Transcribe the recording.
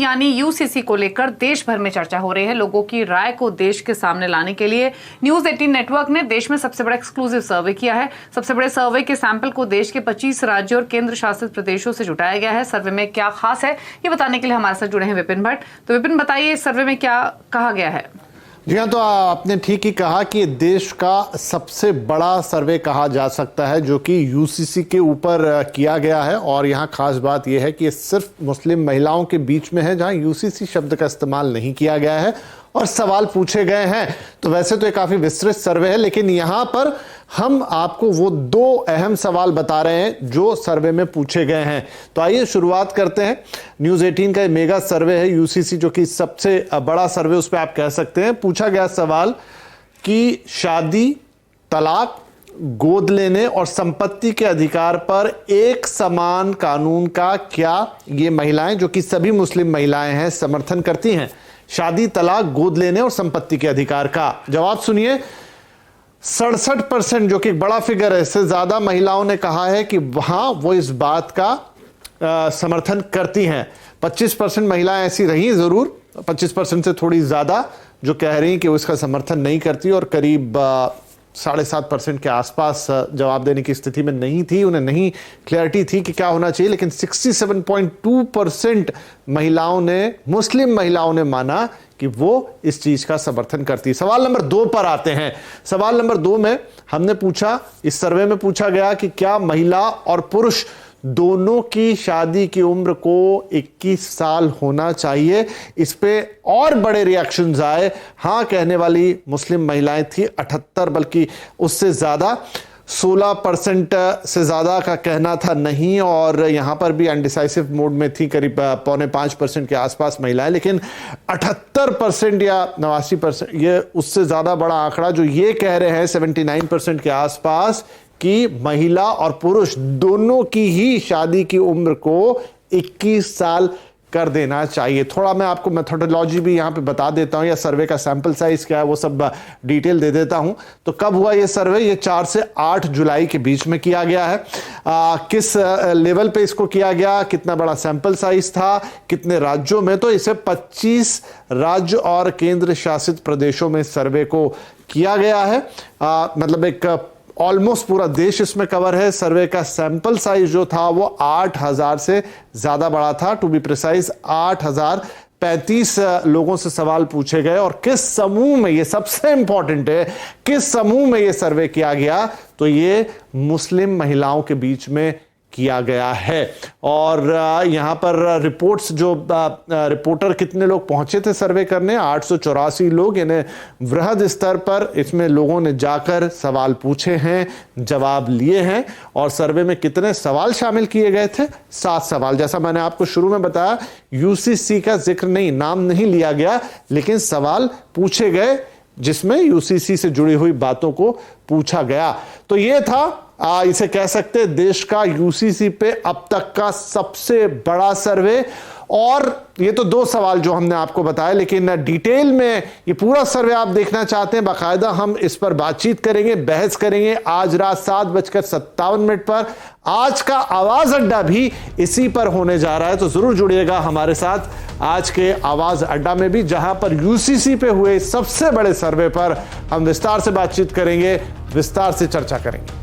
यानी यूसीसी को लेकर देश भर में चर्चा हो रही है। लोगों की राय को देश के सामने लाने के लिए न्यूज 18 नेटवर्क ने देश में सबसे बड़ा एक्सक्लूसिव सर्वे किया है। सबसे बड़े सर्वे के सैंपल को देश के 25 राज्यों और केंद्र शासित प्रदेशों से जुटाया गया है। सर्वे में क्या खास है, ये बताने के लिए हमारे साथ जुड़े हैं विपिन भट्ट। तो विपिन, बताइए इस सर्वे में क्या कहा गया है? जी हाँ, तो आपने ठीक ही कहा कि देश का सबसे बड़ा सर्वे कहा जा सकता है जो कि यूसीसी के ऊपर किया गया है। और यहाँ खास बात यह है कि ये सिर्फ मुस्लिम महिलाओं के बीच में है जहाँ यूसीसी शब्द का इस्तेमाल नहीं किया गया है और सवाल पूछे गए हैं। तो वैसे तो ये काफ़ी विस्तृत सर्वे है, लेकिन यहाँ पर हम आपको वो दो अहम सवाल बता रहे हैं जो सर्वे में पूछे गए हैं। तो आइए शुरुआत करते हैं। न्यूज़ 18 का मेगा सर्वे है यूसीसी, जो कि सबसे बड़ा सर्वे उस पर आप कह सकते हैं। पूछा गया सवाल कि शादी, तलाक, गोद लेने और संपत्ति के अधिकार पर एक समान कानून का क्या ये महिलाएं, जो कि सभी मुस्लिम महिलाएं हैं, समर्थन करती हैं? शादी, तलाक, गोद लेने और संपत्ति के अधिकार का जवाब सुनिए। 67%, जो कि एक बड़ा फिगर है, इससे ज्यादा महिलाओं ने कहा है कि वहां वो इस बात का समर्थन करती हैं। 25% महिलाएं ऐसी रही जरूर, 25% से थोड़ी ज्यादा, जो कह रही हैं कि वो इसका समर्थन नहीं करती, और करीब 7.5% के आसपास जवाब देने की स्थिति में नहीं थी, उन्हें नहीं क्लैरिटी थी कि क्या होना चाहिए। लेकिन 67.2% महिलाओं ने, मुस्लिम महिलाओं ने माना कि वो इस चीज का समर्थन करती। सवाल नंबर 2 पर आते हैं। सवाल नंबर 2 में हमने पूछा, इस सर्वे में पूछा गया कि क्या महिला और पुरुष दोनों की शादी की उम्र को 21 साल होना चाहिए। इस पे और बड़े रिएक्शंस आए। हाँ कहने वाली मुस्लिम महिलाएं थी 78, बल्कि उससे ज्यादा 16% से ज्यादा का कहना था नहीं, और यहां पर भी अनडिसाइसिव मोड में थी, करीब 4.5% के आसपास महिलाएं। लेकिन 78% या 89%, ये उससे ज्यादा बड़ा आंकड़ा जो ये कह रहे हैं 79% के आसपास कि महिला और पुरुष दोनों की ही शादी की उम्र को 21 साल कर देना चाहिए। थोड़ा मैं आपको मेथोडोलॉजी भी यहाँ पे बता देता हूँ, या सर्वे का सैंपल साइज क्या है वो सब डिटेल दे देता हूँ। तो कब हुआ ये सर्वे? ये 4 से 8 जुलाई के बीच में किया गया है। किस लेवल पे इसको किया गया, कितना बड़ा सैंपल साइज था, कितने राज्यों में? तो इसे 25 राज्य और केंद्र शासित प्रदेशों में सर्वे को किया गया है। मतलब एक ऑलमोस्ट पूरा देश इसमें कवर है। सर्वे का सैंपल साइज जो था वो 8000 से ज्यादा बड़ा था। टू बी प्रिसाइज 8035 लोगों से सवाल पूछे गए। और किस समूह में, ये सबसे इंपॉर्टेंट है, किस समूह में ये सर्वे किया गया? तो ये मुस्लिम महिलाओं के बीच में किया गया है। और यहां पर रिपोर्ट्स, जो रिपोर्टर कितने लोग पहुंचे थे सर्वे करने? 884 लोग, यानी वृहद स्तर पर इसमें लोगों ने जाकर सवाल पूछे हैं, जवाब लिए हैं। और सर्वे में कितने सवाल शामिल किए गए थे? 7 सवाल। जैसा मैंने आपको शुरू में बताया, यूसीसी का जिक्र नहीं, नाम नहीं लिया गया, लेकिन सवाल पूछे गए जिसमें यूसीसी से जुड़ी हुई बातों को पूछा गया। तो यह था, इसे कह सकते हैं देश का यूसीसी पे अब तक का सबसे बड़ा सर्वे। और ये तो 2 सवाल जो हमने आपको बताया, लेकिन डिटेल में ये पूरा सर्वे आप देखना चाहते हैं, बाकायदा हम इस पर बातचीत करेंगे, बहस करेंगे आज रात 7:57 पर। आज का आवाज अड्डा भी इसी पर होने जा रहा है, तो जरूर जुड़िएगा हमारे साथ आज के आवाज अड्डा में भी, जहां पर यूसीसी पे हुए सबसे बड़े सर्वे पर हम विस्तार से बातचीत करेंगे, विस्तार से चर्चा करेंगे।